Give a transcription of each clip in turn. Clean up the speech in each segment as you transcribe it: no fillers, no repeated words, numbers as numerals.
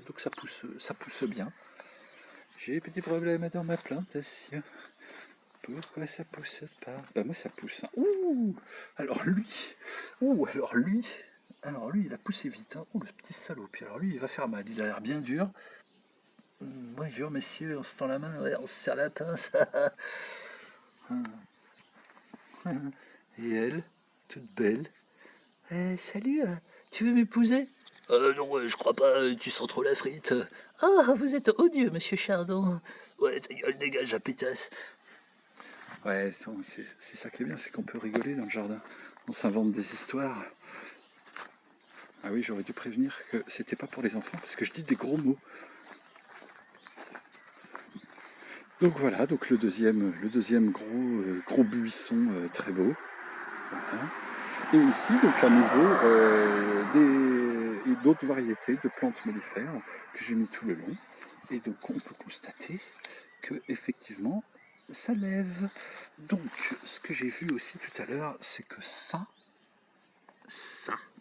donc ça pousse bien. J'ai des petits problèmes dans ma plantation. Pourquoi ça pousse pas? Bah moi ça pousse. Hein. Ouh, alors lui, il a poussé vite. Hein. Ouh, le petit salaud. Puis alors lui, il va faire mal. Il a l'air bien dur. Bonjour messieurs, on se tend la main, ouais, on se serre la pince. Et elle, toute belle. Salut, tu veux m'épouser? Non, je crois pas, tu sens trop la frite. Ah, vous êtes odieux, monsieur Chardon. Ouais, ta gueule, dégage, la pétasse. Ouais, c'est ça qui est bien, c'est qu'on peut rigoler dans le jardin. On s'invente des histoires. Ah oui, j'aurais dû prévenir que c'était pas pour les enfants, parce que je dis des gros mots. Donc voilà, donc le deuxième gros buisson très beau. Voilà. Et ici, donc à nouveau, d'autres variétés de plantes mellifères que j'ai mis tout le long. Et donc on peut constater que effectivement ça lève. Donc ce que j'ai vu aussi tout à l'heure, c'est que ça,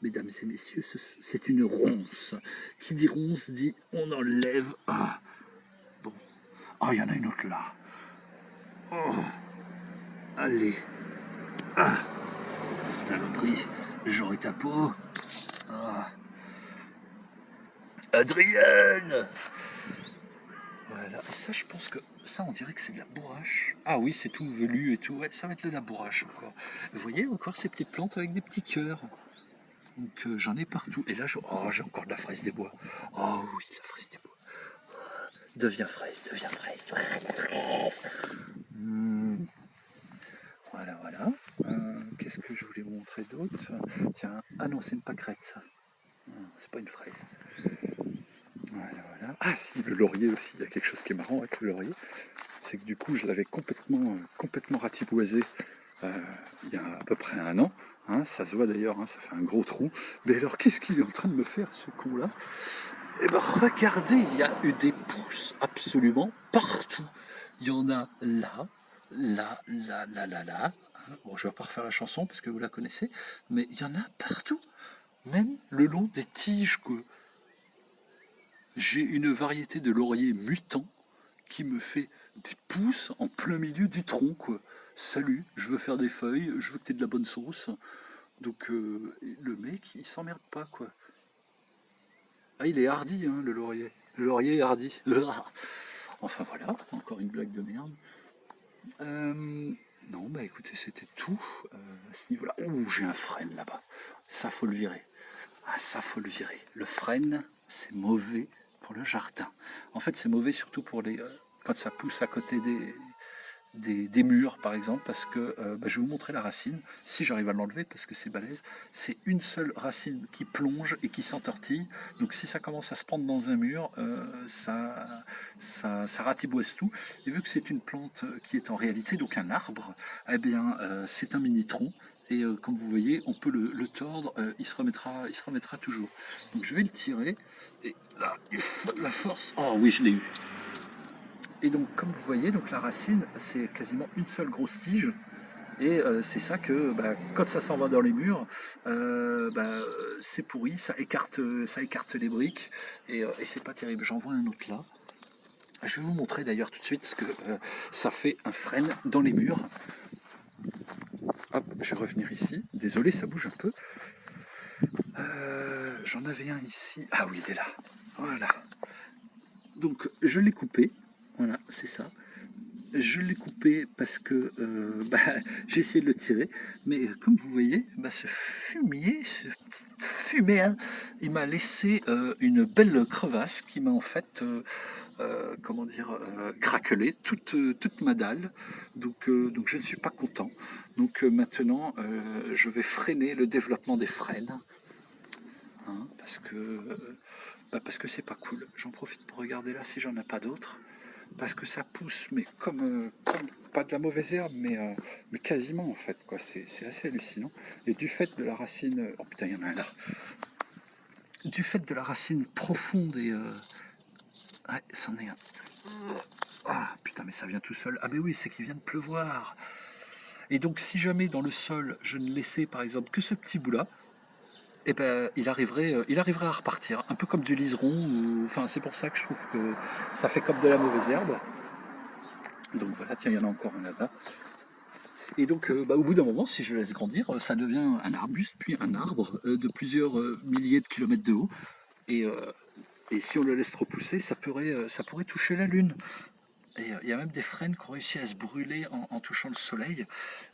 mesdames et messieurs, c'est une ronce. Qui dit ronce dit on enlève. Ah, bon. Ah, il y en a une autre là. Oh, allez. Ah, saloperie. J'aurai ta peau. Ah. Adrienne! Voilà, et ça je pense que ça on dirait que c'est de la bourrache. Ah oui, c'est tout velu et tout, ouais, ça va être de la bourrache encore. Vous voyez encore ces petites plantes avec des petits cœurs. Donc j'en ai partout. Et là, j'ai encore de la fraise des bois. Oh oui, la fraise des bois. Deviens fraise, voilà, la fraise. Voilà, voilà. Qu'est-ce que je voulais vous montrer d'autre? Tiens, ah non, c'est une pâquerette ça. C'est pas une fraise. Voilà, voilà. Ah si, le laurier aussi, il y a quelque chose qui est marrant avec le laurier, c'est que du coup je l'avais complètement ratiboisé il y a à peu près un an, hein, ça se voit d'ailleurs, hein, ça fait un gros trou, mais alors qu'est-ce qu'il est en train de me faire ce con là? Eh ben regardez, il y a eu des pousses absolument partout, il y en a là, là, hein. Bon, je vais pas refaire la chanson parce que vous la connaissez, mais il y en a partout, même le long des tiges quoi. J'ai une variété de laurier mutant qui me fait des pousses en plein milieu du tronc, quoi. Salut, je veux faire des feuilles, je veux que t'aies de la bonne sauce. Donc le mec, il s'emmerde pas, quoi. Ah, il est hardi, hein, le laurier. Le laurier est hardi. Enfin voilà, encore une blague de merde. Non, bah écoutez, c'était tout à ce niveau-là. Ouh, j'ai un frêne là-bas. Ça, faut le virer. Ah, ça, faut le virer. Le frêne, c'est mauvais pour le jardin. En fait, c'est mauvais surtout pour quand ça pousse à côté des murs, par exemple, parce que je vais vous montrer la racine, si j'arrive à l'enlever, parce que c'est balèze. C'est une seule racine qui plonge et qui s'entortille. Donc, si ça commence à se prendre dans un mur, ça ratiboise tout. Et vu que c'est une plante qui est en réalité donc un arbre, eh bien, c'est un mini-tronc. Et comme vous voyez, on peut le tordre, il se remettra toujours. Donc je vais le tirer, et là, il faut de la force. Oh oui, je l'ai eu. Et donc, comme vous voyez, donc la racine, c'est quasiment une seule grosse tige. Et c'est ça que, quand ça s'en va dans les murs, c'est pourri, ça écarte les briques, et c'est pas terrible. J'en vois un autre là. Je vais vous montrer d'ailleurs tout de suite ce que ça fait un frêne dans les murs. Hop, je vais revenir ici. Désolé, ça bouge un peu. J'en avais un ici. Ah oui, il est là. Voilà. Donc, je l'ai coupé. Voilà, c'est ça. Je l'ai coupé parce que j'ai essayé de le tirer, mais comme vous voyez, ce fumier, ce petit fumet, hein, il m'a laissé une belle crevasse qui m'a en fait, craquelé toute ma dalle. Donc je ne suis pas content. Donc maintenant, je vais freiner le développement des frênes, hein, parce que c'est pas cool. J'en profite pour regarder là si j'en ai pas d'autres. Parce que ça pousse, mais comme pas de la mauvaise herbe, mais quasiment en fait, quoi. C'est assez hallucinant. Et du fait de la racine, oh putain, il y en a un là. Du fait de la racine profonde ouais, c'en est un. Ah putain, mais ça vient tout seul. Ah mais oui, c'est qu'il vient de pleuvoir. Et donc si jamais dans le sol, je ne laissais par exemple que ce petit bout là, et ben il arriverait à repartir, un peu comme du liseron. Enfin, c'est pour ça que je trouve que ça fait comme de la mauvaise herbe. Donc voilà, tiens, il y en a encore un là-bas. Et donc, au bout d'un moment, si je le laisse grandir, ça devient un arbuste, puis un arbre de plusieurs milliers de kilomètres de haut. Et, euh, et si on le laisse trop pousser, ça pourrait toucher la Lune. Et il y a même des frênes qui ont réussi à se brûler en touchant le soleil.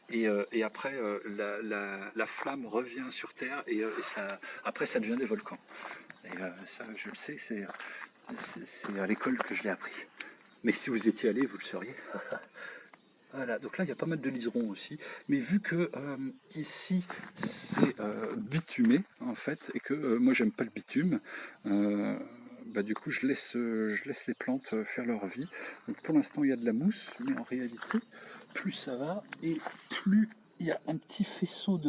Et après, la flamme revient sur Terre après, ça devient des volcans. Et ça, je le sais, c'est à l'école que je l'ai appris. Mais si vous étiez allé, vous le sauriez. Voilà, donc là il y a pas mal de liserons aussi, mais vu que ici c'est bitumé en fait, et que moi j'aime pas le bitume, euh, du coup je laisse les plantes faire leur vie. Donc pour l'instant il y a de la mousse, mais en réalité plus ça va et plus il y a un petit faisceau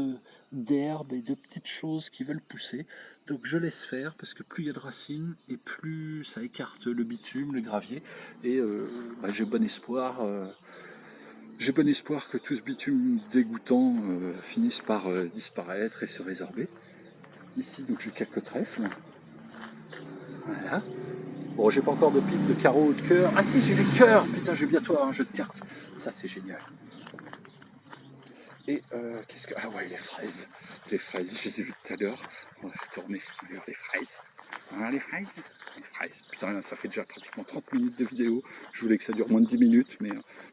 d'herbes et de petites choses qui veulent pousser. Donc je laisse faire parce que plus il y a de racines et plus ça écarte le bitume, le gravier, et j'ai bon espoir que tout ce bitume dégoûtant finisse par disparaître et se résorber. Ici, donc j'ai quelques trèfles. Voilà. Bon, j'ai pas encore de pics, de carreaux ou de cœur. Ah si, j'ai les cœurs. Putain, je vais bientôt avoir un jeu de cartes. Ça, c'est génial. Et qu'est-ce que... Ah ouais, les fraises. Les fraises, je les ai vues tout à l'heure. On va retourner. Alors, les fraises. Ah, les fraises. Les fraises. Putain, ça fait déjà pratiquement 30 minutes de vidéo. Je voulais que ça dure moins de 10 minutes, mais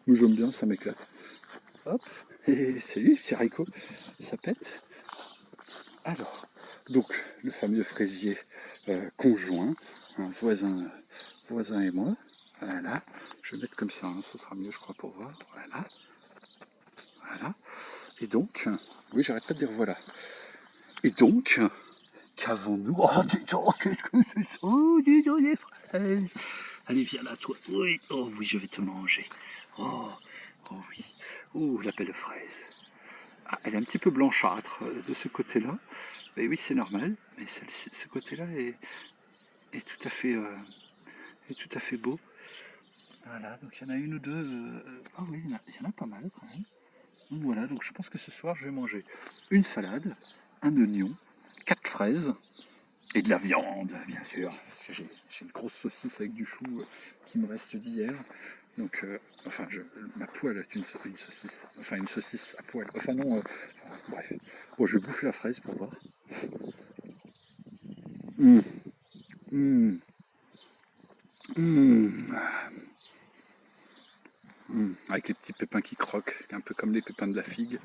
nous j'aime bien, ça m'éclate. Hop. Et salut, petit haricot. Ça pète. Alors, donc, le fameux fraisier conjoint, un voisin et moi. Voilà. Je vais mettre comme ça, hein, ce sera mieux, je crois, pour voir. Voilà. Voilà. Et donc, oui, j'arrête pas de dire voilà. Et donc, qu'avons-nous? Oh, dis donc, qu'est-ce que c'est ça? Oh, dis donc, les fraises. Allez, viens là, toi. Oui, oh oui, je vais te manger. Oh, oh oui. Oh, la belle fraise. Ah, elle est un petit peu blanchâtre de ce côté-là. Mais oui, c'est normal. Mais ce côté-là est est tout à fait beau. Voilà, donc il y en a une ou deux. Ah oui, il y en a pas mal quand même. Donc voilà, donc je pense que ce soir, je vais manger une salade, un oignon, 4 fraises et de la viande, bien sûr. Parce que j'ai une grosse saucisse avec du chou qui me reste d'hier. Donc, ma poêle est une saucisse. Enfin, une saucisse à poêle. Enfin, non, bref. Bon, je bouffe la fraise pour voir. Mmh, mmh, mmh, avec les petits pépins qui croquent, un peu comme les pépins de la figue.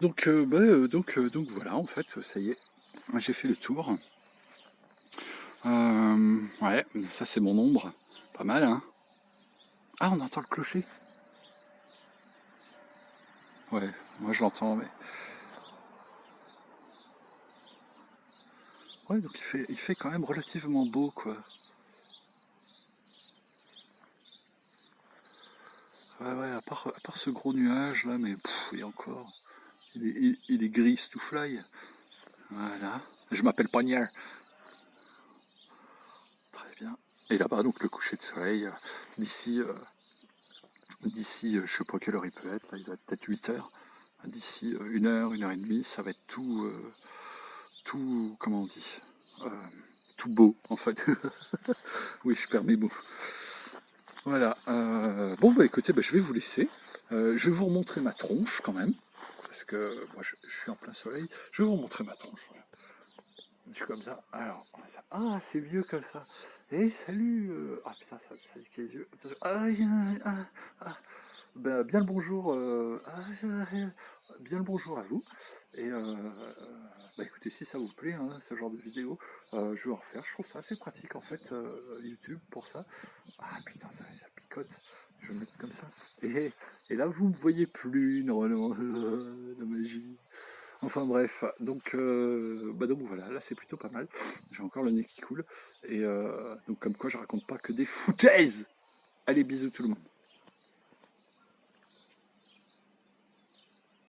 Donc voilà, en fait, ça y est, j'ai fait le tour. Ouais, ça c'est mon ombre. Pas mal, hein. Ah, on entend le clocher. Ouais, moi je l'entends, mais... Ouais, donc il fait quand même relativement beau, quoi. Ouais, ouais, à part ce gros nuage, là, mais et encore, il est gris to fly. Voilà. Je m'appelle Pagnard. Très bien. Et là-bas, donc le coucher de soleil, d'ici, je sais pas quelle heure il peut être, là, il doit être peut-être 8 heures. D'ici une heure et demie, ça va être tout, comment on dit, euh, tout beau, en fait. Oui, je perds mes mots. Voilà. Bon, écoutez, je vais vous laisser. Je vais vous remontrer ma tronche, quand même, parce que moi, je suis en plein soleil. Je vais vous montrer ma tronche. Voilà. Je suis comme ça. Alors, ah, c'est vieux comme ça. Et salut. Ah putain, ça nique les yeux. Ah, bien le bonjour. Bien le bonjour à vous. Et écoutez, si ça vous plaît, hein, ce genre de vidéo, je vais en refaire. Je trouve ça assez pratique en fait, YouTube pour ça. Ah putain, ça picote. Je vais me mettre comme ça. Et là, vous ne me voyez plus, normalement. La magie. Enfin bref, donc voilà, là c'est plutôt pas mal. J'ai encore le nez qui coule. Et donc comme quoi je raconte pas que des foutaises. Allez, bisous tout le monde.